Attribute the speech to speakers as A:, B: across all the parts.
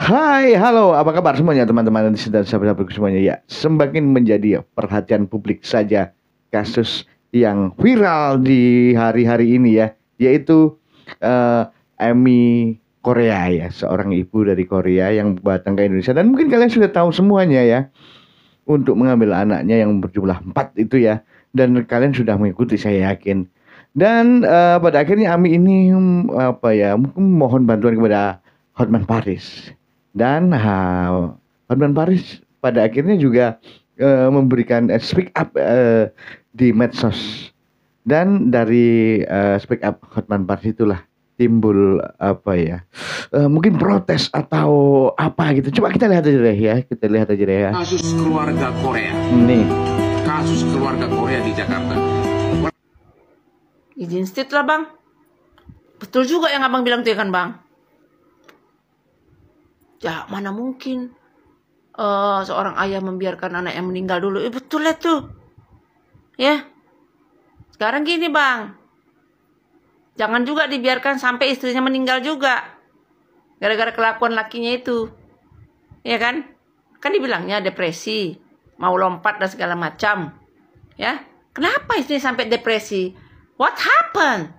A: Hai, halo, apa kabar semuanya teman-teman dan sahabat-sahabatku semuanya ya. Semakin menjadi perhatian publik saja kasus yang viral di hari-hari ini ya, yaitu Amy Korea ya, seorang ibu dari Korea yang datang ke Indonesia dan mungkin kalian sudah tahu semuanya ya, untuk mengambil anaknya yang berjumlah 4 itu ya, dan kalian sudah mengikuti saya yakin. Dan pada akhirnya Ami ini apa ya, mohon bantuan kepada Hotman Paris. Dan Hotman Paris pada akhirnya juga memberikan speak up di medsos. Dan dari speak up Hotman Paris itulah timbul apa ya, mungkin protes atau apa gitu. Coba kita lihat aja deh ya, kita lihat aja deh ya.
B: Kasus keluarga Korea.
A: Nih.
B: Kasus keluarga Korea di Jakarta.
C: Izin state lah bang. Betul juga yang abang bilang tuh ya kan bang. Ya mana mungkin seorang ayah membiarkan anak yang meninggal dulu. Betul lah tuh. Ya. Sekarang gini bang. Jangan juga dibiarkan sampai istrinya meninggal juga. Gara-gara kelakuan lakinya itu. Ya kan? Kan dibilangnya depresi. Mau lompat dan segala macam. Ya. Kenapa istrinya sampai depresi? What happened?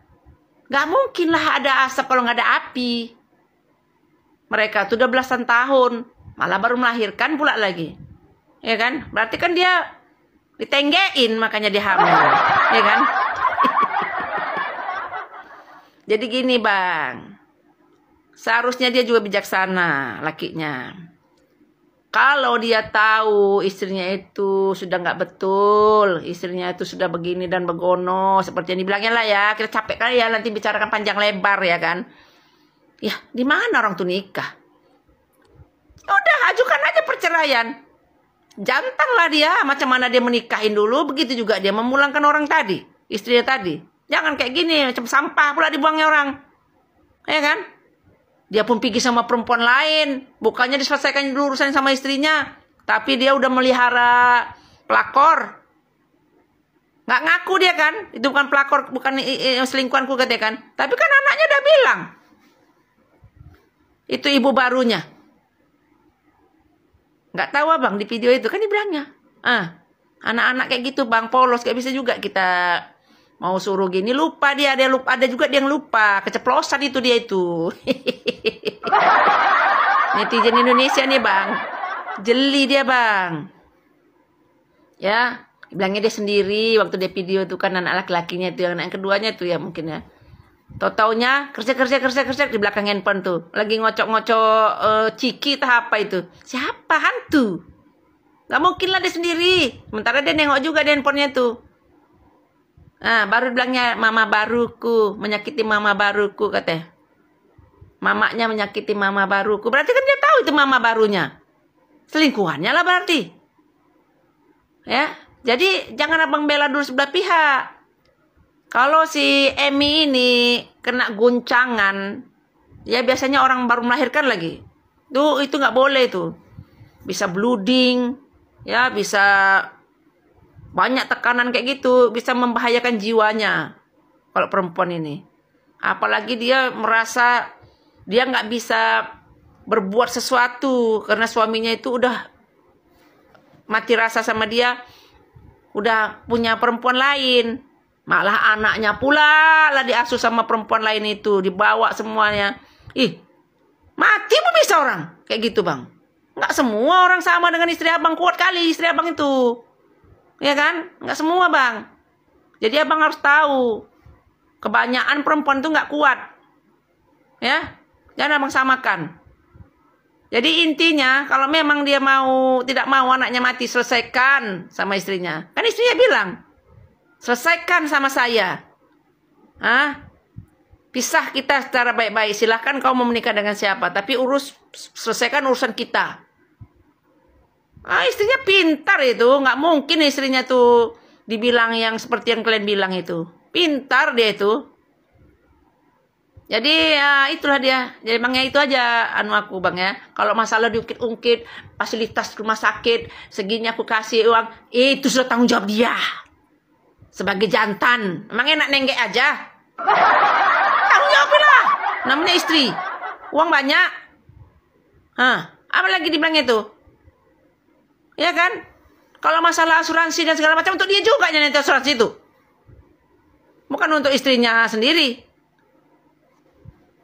C: Gak mungkin lah ada asap kalau gak ada api. Mereka tuh udah belasan tahun. Malah baru melahirkan pula lagi. Ya kan? Berarti kan dia ditenggein makanya dia hamil. Ya kan? Jadi gini bang. Seharusnya dia juga bijaksana lakinya. Kalau dia tahu istrinya itu sudah nggak betul, istrinya itu sudah begini dan begono, seperti yang dibilangnya lah ya, kita capek kali ya nanti bicarakan panjang lebar ya kan. Ya, di mana orang tuh nikah? Udah, ajukan aja perceraian. Jantan lah dia, macam mana dia menikahin dulu, begitu juga dia memulangkan orang tadi, istrinya tadi. Jangan kayak gini, macam sampah pula dibuangnya orang. Ya kan? Dia pun pergi sama perempuan lain. Bukannya diselesaikan dulu urusan sama istrinya. Tapi dia udah melihara pelakor. Nggak ngaku dia kan. Itu bukan pelakor, bukan selingkuhanku katanya kan. Tapi kan anaknya udah bilang. Itu ibu barunya. Nggak tahu abang di video itu. Kan dibilangnya. Anak-anak kayak gitu bang, polos. Kayak bisa juga kita mau suruh gini. Lupa dia lupa. Ada juga dia yang lupa. Keceplosan itu dia itu. Netizen Indonesia nih bang. Jeli dia bang. Ya. Bilangnya dia sendiri. Waktu dia video itu kan anak laki-lakinya itu. Anak yang keduanya itu ya mungkin ya. Tau-taunya kerja di belakang handphone tuh. Lagi ngocok-ngocok ciki atau apa itu. Siapa? Hantu. Gak mungkin lah dia sendiri. Sementara dia nengok juga di handphonenya tuh. Baru bilangnya mama baruku. Menyakiti mama baruku katanya. Mamanya menyakiti mama baruku. Berarti kan dia tahu itu mama barunya. Selingkuhannya lah berarti. Ya. Jadi jangan abang bela dulu sebelah pihak. Kalau si Emi ini kena guncangan. Ya biasanya orang baru melahirkan lagi. Itu nggak boleh tuh. Bisa bleeding. Ya bisa banyak tekanan kayak gitu. Bisa membahayakan jiwanya. Kalau perempuan ini. Apalagi dia merasa dia nggak bisa berbuat sesuatu karena suaminya itu udah mati rasa sama dia, udah punya perempuan lain, malah anaknya pula lah diasuh sama perempuan lain itu, dibawa semuanya. Mati pun bisa orang kayak gitu bang. Nggak semua orang sama dengan istri abang, kuat kali istri abang itu, ya kan? Nggak semua bang. Jadi abang harus tahu, kebanyakan perempuan itu nggak kuat, ya. Jangan abang samakan. Jadi intinya kalau memang dia tidak mau anaknya mati, selesaikan sama istrinya. Kan istrinya bilang, selesaikan sama saya. Pisah kita secara baik-baik. Silahkan kau mau menikah dengan siapa. Tapi selesaikan urusan kita. Istrinya pintar itu. Nggak mungkin istrinya tuh dibilang yang seperti yang kalian bilang itu. Pintar dia itu. Jadi ya itulah dia. Jadi bangnya itu aja aku bang ya. Kalau masalah diungkit-ungkit fasilitas rumah sakit segini aku kasih uang, itu sudah tanggung jawab dia. Sebagai jantan, emang enak nenggek aja. Tanggung jawab lah. Namanya istri. Uang banyak. Apa lagi dibilangnya tuh? Ya kan? Kalau masalah asuransi dan segala macam untuk dia juga nanti asuransi itu. Bukan untuk istrinya sendiri.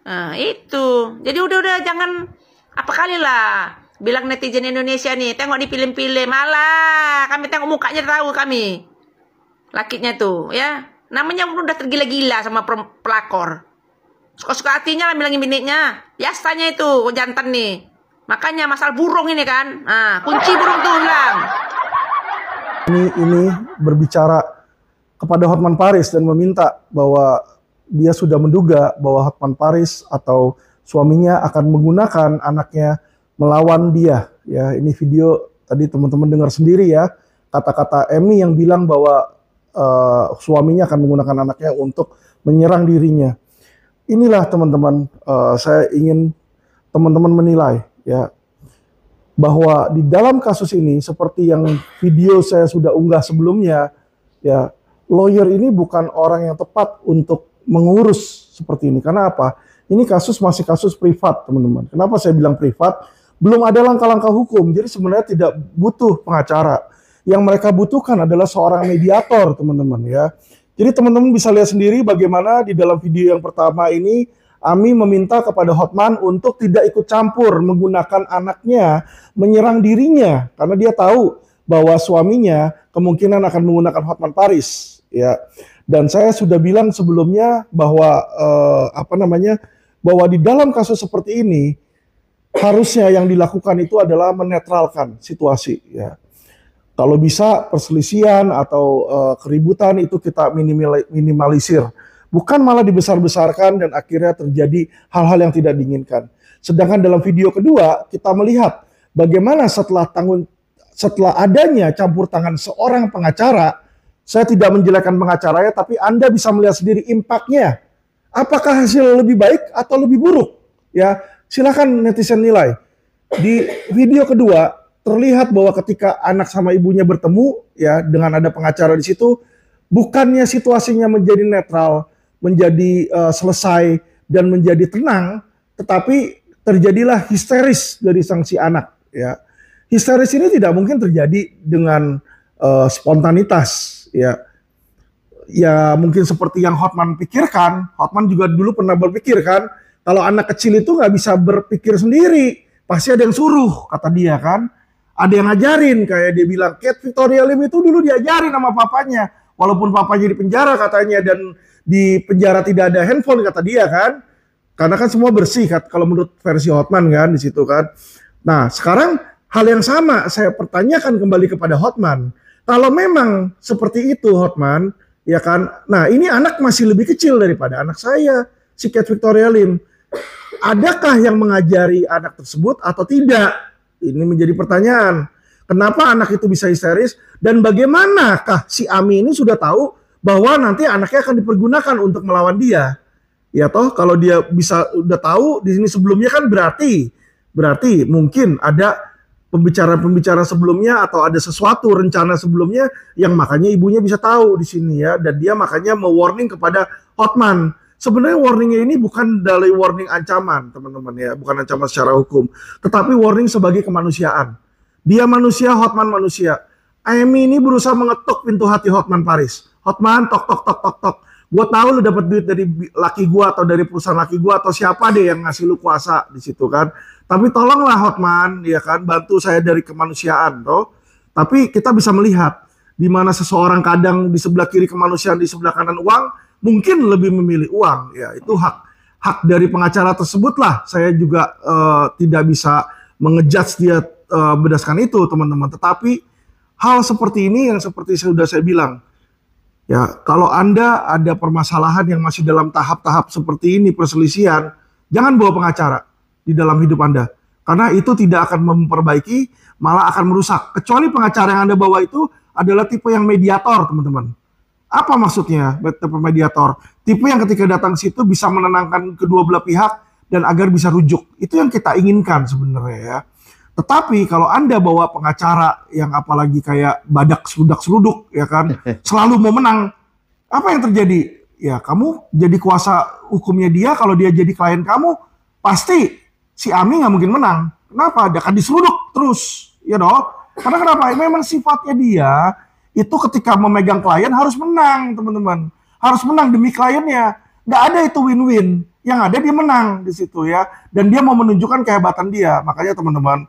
C: Nah, itu. Jadi udah jangan apa kali lah bilang netizen Indonesia nih, tengok dipilih-pilih, malah kami tengok mukanya tahu kami. Lakinya tuh, ya. Namanya udah tergila-gila sama pelakor. Suka-suka hatinya lah bilangin biniknya. Biasanya itu jantan nih. Makanya masalah burung ini kan. Nah, kunci burung tuh bilang.
D: Ini berbicara kepada Hotman Paris dan meminta bahwa dia sudah menduga bahwa Hotman Paris atau suaminya akan menggunakan anaknya melawan dia. Ya, ini video tadi teman-teman dengar sendiri ya, kata-kata Emmy yang bilang bahwa suaminya akan menggunakan anaknya untuk menyerang dirinya. Inilah teman-teman, saya ingin teman-teman menilai ya, bahwa di dalam kasus ini seperti yang video saya sudah unggah sebelumnya ya, lawyer ini bukan orang yang tepat untuk mengurus seperti ini. Karena apa? Ini kasus masih kasus privat, teman-teman. Kenapa saya bilang privat? Belum ada langkah-langkah hukum, jadi sebenarnya tidak butuh pengacara. Yang mereka butuhkan adalah seorang mediator, teman-teman ya. Jadi teman-teman bisa lihat sendiri bagaimana di dalam video yang pertama ini Ami meminta kepada Hotman untuk tidak ikut campur menggunakan anaknya menyerang dirinya karena dia tahu bahwa suaminya kemungkinan akan menggunakan Hotman Paris ya. Dan saya sudah bilang sebelumnya bahwa bahwa di dalam kasus seperti ini harusnya yang dilakukan itu adalah menetralkan situasi ya. Kalau bisa perselisihan atau keributan itu kita minimalisir. Bukan malah dibesar-besarkan dan akhirnya terjadi hal-hal yang tidak diinginkan. Sedangkan dalam video kedua kita melihat bagaimana setelah adanya campur tangan seorang pengacara, saya tidak menjelekkan pengacaranya, tapi Anda bisa melihat sendiri impact-nya. Apakah hasil lebih baik atau lebih buruk? Ya, silakan netizen nilai. Di video kedua terlihat bahwa ketika anak sama ibunya bertemu ya dengan ada pengacara di situ, bukannya situasinya menjadi netral, menjadi selesai dan menjadi tenang, tetapi terjadilah histeris dari sang si anak ya. Histeris ini tidak mungkin terjadi dengan spontanitas ya. Ya mungkin seperti yang Hotman pikirkan. Hotman juga dulu pernah berpikir kan, kalau anak kecil itu nggak bisa berpikir sendiri, pasti ada yang suruh, kata dia kan. Ada yang ngajarin, kayak dia bilang, Kate Victoria Lim itu dulu diajarin sama papanya. Walaupun papanya di penjara katanya, dan di penjara tidak ada handphone, kata dia kan. Karena kan semua bersih, kan, kalau menurut versi Hotman kan, di situ kan. Nah, sekarang hal yang sama saya pertanyakan kembali kepada Hotman. Kalau memang seperti itu Hotman, ya kan, nah ini anak masih lebih kecil daripada anak saya, si Kate Victoria Lim. Adakah yang mengajari anak tersebut atau tidak? Ini menjadi pertanyaan. Kenapa anak itu bisa histeris dan bagaimanakah si Ami ini sudah tahu bahwa nanti anaknya akan dipergunakan untuk melawan dia? Ya toh kalau dia bisa udah tahu di sini sebelumnya kan berarti mungkin ada pembicaraan sebelumnya atau ada sesuatu rencana sebelumnya yang makanya ibunya bisa tahu di sini ya, dan dia makanya mewarning kepada Hotman. Sebenarnya warningnya ini bukan dari warning ancaman, teman-teman ya, bukan ancaman secara hukum, tetapi warning sebagai kemanusiaan. Dia manusia, Hotman manusia. Amy ini berusaha mengetuk pintu hati Hotman Paris. Hotman, tok tok tok tok tok. Gue tahu lu dapat duit dari laki gue atau dari perusahaan laki gue atau siapa deh yang ngasih lu kuasa di situ kan. Tapi tolonglah Hotman, ya kan, bantu saya dari kemanusiaan, toh. Tapi kita bisa melihat di mana seseorang kadang di sebelah kiri kemanusiaan, di sebelah kanan uang. Mungkin lebih memilih uang, ya itu hak dari pengacara tersebut lah. Saya juga tidak bisa mengejudge dia berdasarkan itu, teman-teman. Tetapi hal seperti ini yang seperti sudah saya bilang, ya kalau Anda ada permasalahan yang masih dalam tahap-tahap seperti ini perselisihan, jangan bawa pengacara di dalam hidup Anda, karena itu tidak akan memperbaiki, malah akan merusak. Kecuali pengacara yang Anda bawa itu adalah tipe yang mediator, teman-teman. Apa maksudnya tipe mediator? Tipe yang ketika datang situ bisa menenangkan kedua belah pihak dan agar bisa rujuk. Itu yang kita inginkan sebenarnya ya. Tetapi kalau Anda bawa pengacara yang apalagi kayak badak seludak-seluduk ya kan, selalu mau menang, apa yang terjadi? Ya kamu jadi kuasa hukumnya dia, kalau dia jadi klien kamu, pasti si Ami nggak mungkin menang. Kenapa? Dia akan diseruduk terus, ya dong. Karena kenapa? Memang sifatnya dia itu ketika memegang klien harus menang, teman-teman. Harus menang demi kliennya. Nggak ada itu win-win. Yang ada dia menang di situ ya. Dan dia mau menunjukkan kehebatan dia. Makanya teman-teman,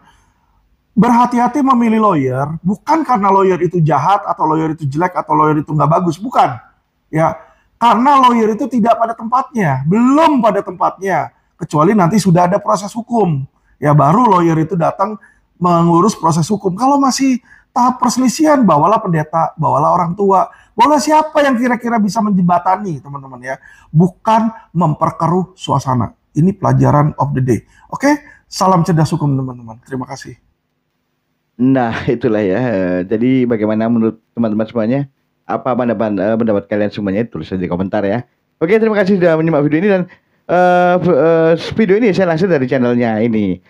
D: berhati-hati memilih lawyer, bukan karena lawyer itu jahat, atau lawyer itu jelek, atau lawyer itu nggak bagus. Bukan. Ya, karena lawyer itu tidak pada tempatnya. Belum pada tempatnya. Kecuali nanti sudah ada proses hukum. Ya, baru lawyer itu datang mengurus proses hukum. Kalau masih tahap perselisihan, bawalah pendeta, bawalah orang tua, bawalah siapa yang kira-kira bisa menjembatani, teman-teman ya. Bukan memperkeruh suasana. Ini pelajaran of the day. Oke, salam cerdas hukum teman-teman. Terima kasih.
A: Nah, itulah ya. Jadi bagaimana menurut teman-teman semuanya? Apa pendapat kalian semuanya? Tulis saja di komentar ya. Oke, terima kasih sudah menyimak video ini, dan video ini saya langsung dari channelnya ini.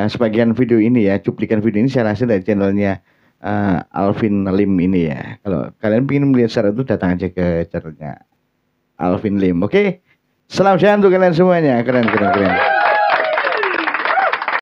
A: Sebagian video ini ya, cuplikan video ini saya langsung dari channelnya Alvin Lim ini ya. Kalau kalian ingin melihat secara itu, datang aja ke channelnya Alvin Lim. Oke, salam sehat untuk kalian semuanya. Keren.